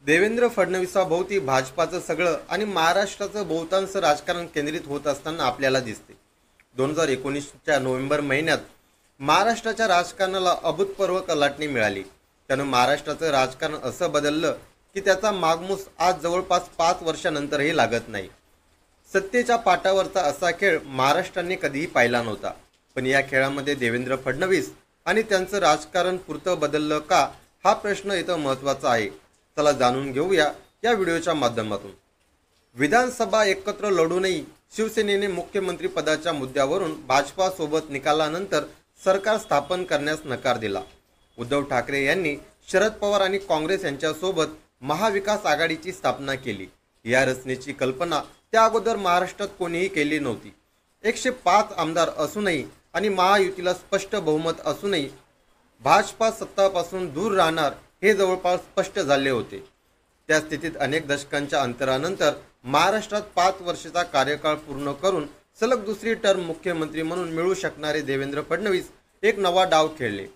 देवेंद्र फडणवीसाभोवती भाजपाचं सगळं आणि महाराष्ट्राचं बहुतांश राजकारण केंद्रित होत असताना आपल्याला दिसते. 2019च्या नोव्हेंबर महिन्यात महाराष्ट्राच्या राजकारणाला अभूतपूर्व कलाटणी मिळाली. त्यानं महाराष्ट्राचं राजकारण असं बदललं की त्याचा मागमूस आज जवळपास 5 वर्षानंतरही लागत नाही. सत्तेच्या पाटावरचा असा खेळ महाराष्ट्राने कधीही पाहिला नव्हता. पण या खेळामध्ये देवेंद्र फडणवीस आणि त्यांचं राजकारण पुरतं बदललं का, हा प्रश्न इथं महत्त्वाचा आहे. चला जाणून घेऊया या व्हिडिओच्या माध्यमातून. विधानसभा एकत्र लढूनही शिवसेनेने मुख्यमंत्री पदाच्या मुद्द्यावरून भाजपासोबत निकालानंतर सरकार स्थापन करण्यास नकार दिला. उद्धव ठाकरे यांनी शरद पवार आणि काँग्रेस यांच्यासोबत महाविकास आघाडीची स्थापना केली. या रचनेची कल्पना त्या अगोदर महाराष्ट्रात कोणीही केली नव्हती. 105 आमदार असूनही आणि महायुतीला स्पष्ट बहुमत असूनही भाजपा सत्तापासून दूर राहणार हे जवळपास स्पष्ट झाले होते. त्या स्थितीत अनेक दशकांच्या अंतरानंतर महाराष्ट्रात 5 वर्षाचा कार्यकाळ पूर्ण करून सलग दुसरी टर्म मुख्यमंत्री म्हणून मिळू शकणारे देवेंद्र फडणवीस एक नवा डाव खेळले.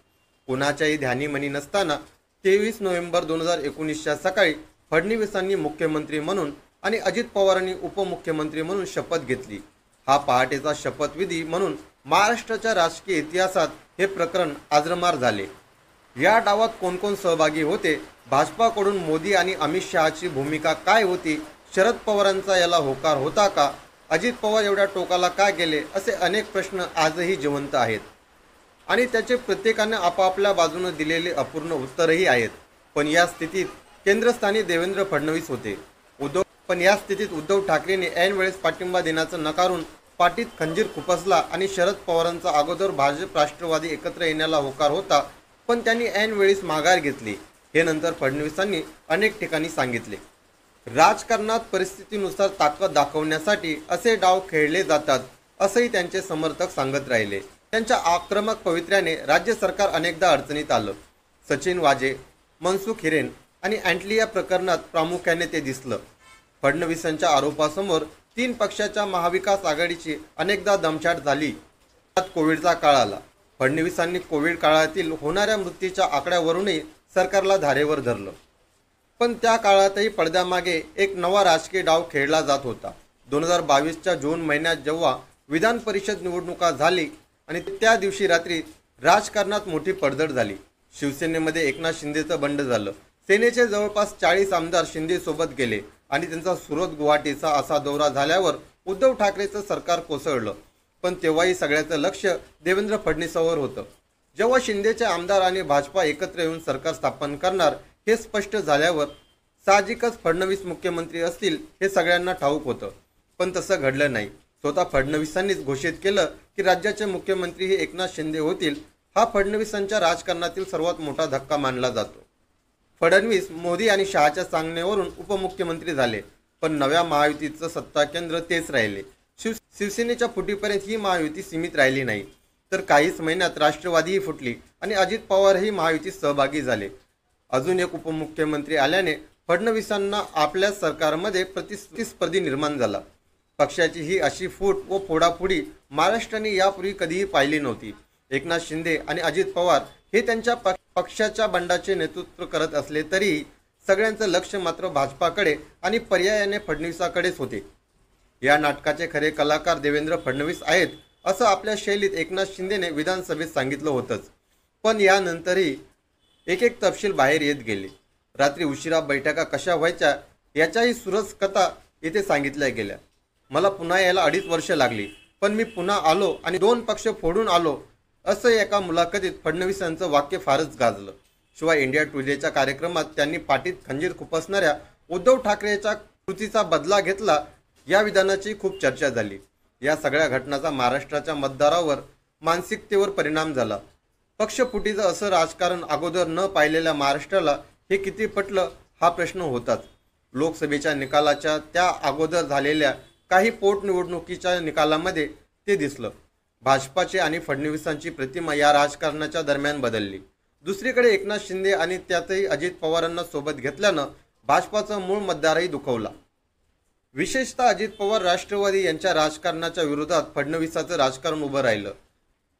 कुणाच्याही ध्यानीमनी नसताना 23 नोव्हेंबर 2019च्या सकाळी फडणवीसांनी मुख्यमंत्री म्हणून आणि अजित पवारांनी उपमुख्यमंत्री म्हणून शपथ घेतली. हा पहाटेचा शपथविधी म्हणून महाराष्ट्राच्या राजकीय इतिहासात हे प्रकरण आजरमार झाले. या डावात कोण कोण सहभागी होते, भाजपाकडून मोदी आणि अमित शहाची भूमिका काय होती, शरद पवारांचा याला होकार होता का, अजित पवार एवढ्या टोकाला का गेले, असे अनेक प्रश्न आजही जिवंत आहेत आणि त्याचे प्रत्येकाने आपापल्या बाजूने दिलेले अपूर्ण उत्तरही आहेत. पण या स्थितीत केंद्रस्थानी देवेंद्र फडणवीस होते. या स्थितीत उद्धव ठाकरेंनी ऐन वेळेस पाठिंबा देण्याचं नकारून पाठीत खंजीर खुपसला आणि शरद पवारांचा अगोदर भाजप राष्ट्रवादी एकत्र येण्याला होकार होता, पण त्यांनी ऐन वेळेस माघार घेतली. हे नंतर फडणवीसांनी अनेक ठिकाणी सांगितले. राजकारणात परिस्थितीनुसार ताकद दाखवण्यासाठी असे डाव खेळले जातात, असंही त्यांचे समर्थक सांगत राहिले. त्यांच्या आक्रमक पवित्र्याने राज्य सरकार अनेकदा अडचणीत आलं. सचिन वाजे, मनसुख हिरेन आणि अँटलिया प्रकरणात प्रामुख्याने ते दिसलं. फडणवीसांच्या आरोपासमोर 3 पक्षाच्या महाविकास आघाडीची अनेकदा दमछाक झाली. त्यात कोविडचा काळ आला. फडणवीसांनी कोविड काळातील होणाऱ्या मृत्यूच्या आकड्यावरूनही सरकारला धारेवर धरलं. पण त्या काळातही पडद्यामागे एक नवा राजकीय डाव खेळला जात होता. 2022च्या जून महिन्यात जेव्हा विधान परिषद निवडणुका झाली आणि त्या दिवशी रात्री राजकारणात मोठी पडझड झाली. शिवसेनेमध्ये एकनाथ शिंदेचं बंड झालं. सेनेचे जवळपास 40 आमदार शिंदेसोबत गेले आणि त्यांचा सुरत गुवाहाटीचा असा दौरा झाल्यावर उद्धव ठाकरेचं सरकार कोसळलं. पण तेव्हाही सगळ्याचं लक्ष देवेंद्र फडणवीसांवर होतं. जेव्हा शिंदेचे आमदार आणि भाजपा एकत्र येऊन सरकार स्थापन करणार हे स्पष्ट झाल्यावर साहजिकच फडणवीस मुख्यमंत्री असतील हे सगळ्यांना ठाऊक होतं. पण तसं घडलं नाही. स्वतः फडणवीसांनीच घोषित केलं की राज्याचे मुख्यमंत्री हे एकनाथ शिंदे होतील. हा फडणवीसांच्या राजकारणातील सर्वात मोठा धक्का मानला जातो. फडणवीस मोदी आणि शहाच्या सांगण्यावरून उपमुख्यमंत्री झाले, पण नव्या महायुतीचं सत्ता केंद्र तेच राहिले. शिवसेनेच्या फुटीपर्यंत ही महायुती सीमित राहिली नाही, तर काहीच महिन्यात राष्ट्रवादीही फुटली आणि अजित पवारही महायुतीत सहभागी झाले. अजून एक उपमुख्यमंत्री आल्याने फडणवीसांना आपल्या सरकारमध्ये प्रतिस्पर्धी निर्माण झाला. पक्षाची ही अशी फूट व फोडाफोडी महाराष्ट्राने यापूर्वी कधीही पाहिली नव्हती. एकनाथ शिंदे आणि अजित पवार हे त्यांच्या पक्षाच्या बंडाचे नेतृत्व करत असले तरीही सगळ्यांचं लक्ष मात्र भाजपाकडे आणि पर्यायाने फडणवीसाकडेच होते. या नाटकाचे खरे कलाकार देवेंद्र फडणवीस आहेत, असं आपल्या शैलीत एकनाथ शिंदेने विधानसभेत सांगितलं होतंच. पण यानंतरही एक एक तपशील बाहेर येत गेले. रात्री उशिरा बैठका कशा व्हायच्या याच्याही सुरस कथा येथे सांगितल्या गेल्या. मला पुन्हा यायला 2.5 वर्ष लागली, पण मी पुन्हा आलो आणि 2 पक्ष फोडून आलो, असं एका मुलाखतीत फडणवीसांचं वाक्य फारच गाजलं. शिवाय इंडिया टुडेच्या कार्यक्रमात त्यांनी पाठीत खंजीर खुपसणाऱ्या उद्धव ठाकरेच्या कृतीचा बदला घेतला, या विधानाची खूप चर्चा झाली. या सगळ्या घटनांचा महाराष्ट्राच्या मतदारावर मानसिकतेवर परिणाम झाला. पक्षफुटीचं असं राजकारण अगोदर न पाहिलेल्या महाराष्ट्राला हे किती पटलं हा प्रश्न होताच. लोकसभेच्या निकालाच्या त्या अगोदर झालेल्या काही पोटनिवडणुकीच्या निकालामध्ये ते दिसलं. भाजपाची आणि फडणवीसांची प्रतिमा या राजकारणाच्या दरम्यान बदलली. दुसरीकडे एकनाथ शिंदे आणि त्यातही अजित पवारांना सोबत घेतल्यानं भाजपाचा मूळ मतदारही दुखावला. विशेषतः अजित पवार राष्ट्रवादी यांच्या राजकारणाच्या विरोधात फडणवीसाचं राजकारण उभं राहिलं.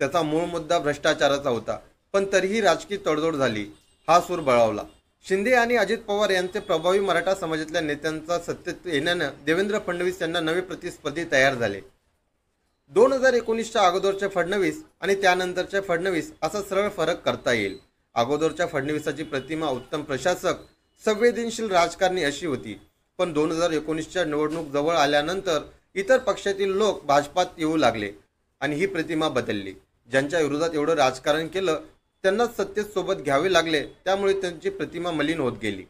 त्याचा मूळ मुद्दा भ्रष्टाचाराचा होता, पण तरीही राजकीय तडजोड झाली. हा सूर बळावला. शिंदे आणि अजित पवार यांचे प्रभावी मराठा समाजातल्या नेत्यांचा सत्तेत येण्यानं देवेंद्र फडणवीस यांना नवे प्रतिस्पर्धी तयार झाले. 2019च्या अगोदरचे फडणवीस आणि त्यानंतरचे फडणवीस असा सरळ फरक करता येईल. अगोदरच्या फडणवीसाची प्रतिमा उत्तम प्रशासक, संवेदनशील राजकारणी अशी होती. पण 2019च्या निवडणूक जवळ आल्यानंतर इतर पक्षातील लोक भाजपात येऊ लागले आणि ही प्रतिमा बदलली. ज्यांच्या विरोधात एवढं राजकारण केलं त्यांनाच सत्तेत सोबत घ्यावे लागले, त्यामुळे त्यांची प्रतिमा मलिन होत गेली.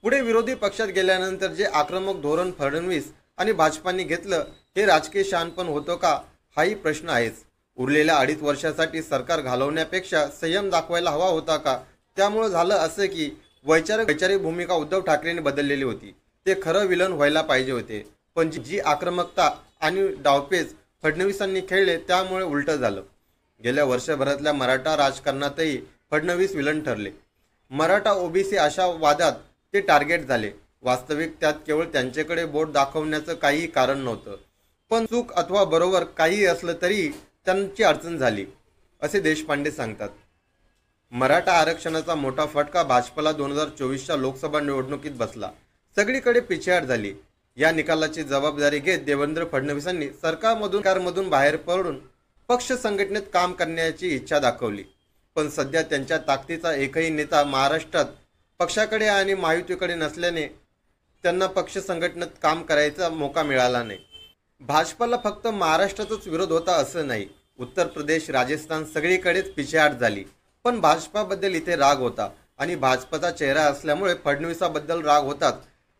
पुढे विरोधी पक्षात गेल्यानंतर जे आक्रमक धोरण फडणवीस आणि भाजपाने घेतलं हे राजकीय शहाणपण होतं का, हाही प्रश्न आहेच. उरलेल्या 2.5 वर्षासाठी सरकार घालवण्यापेक्षा संयम दाखवायला हवा होता का? त्यामुळे झालं असं की वैचारिक भूमिका उद्धव ठाकरेंनी बदललेली होती. ते खरं विलन व्हायला पाहिजे होते, पण जी आक्रमकता आणि डावपेच फडणवीसांनी खेळले त्यामुळे उलटं झालं. गेल्या वर्षभरातल्या मराठा राजकारणातही फडणवीस विलन ठरले. मराठा ओबीसी अशा वादात ते टार्गेट झाले. वास्तविक त्यात केवळ त्यांच्याकडे बोट दाखवण्याचं काही कारण नव्हतं, पण चूक अथवा बरोबर काही असलं तरी त्यांची अडचण झाली, असे देशपांडे सांगतात. मराठा आरक्षणाचा मोठा फटका भाजपला 2024च्या लोकसभा निवडणुकीत बसला. सगळीकडे पिछेहाट झाली. या निकालाची जबाबदारी घेत देवेंद्र फडणवीसांनी सरकारमधून बाहेर पडून पक्ष संघटनेत काम करण्याची इच्छा दाखवली. पण सध्या त्यांच्या ताकदीचा एकही नेता महाराष्ट्रात पक्षाकडे आणि महायुतीकडे नसल्याने त्यांना पक्ष संघटनेत काम करायचा मौका मिळाला नाही. भाजपला फक्त महाराष्ट्रातच विरोध होता असं नाही. उत्तर प्रदेश, राजस्थान सगळीकडेच पिछेहाट झाली. पण भाजपाबद्दल इथे राग होता आणि भाजपचा चेहरा असल्यामुळे फडणवीसाबद्दल राग होतात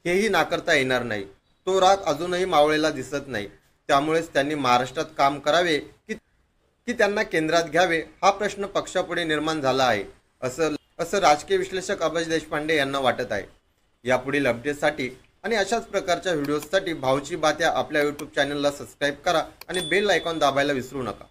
हेही नाकारता येणार नाही. तो राग अजूनही मावळेला दिसत नाही. त्यामुळेच त्यांनी महाराष्ट्रात काम करावे की त्यांना केंद्रात घ्यावे हा प्रश्न पक्षापुढे निर्माण झाला आहे असं राजकीय विश्लेषक अभय देशपांडे यांना वाटत आहे. यापुढील अपडेटसाठी आणि अशाच प्रकारच्या व्हिडिओजसाठी भाऊची बात या आपल्या यूट्यूब चॅनलला सबस्क्राईब करा आणि बेल आयकॉन दाबायला विसरू नका.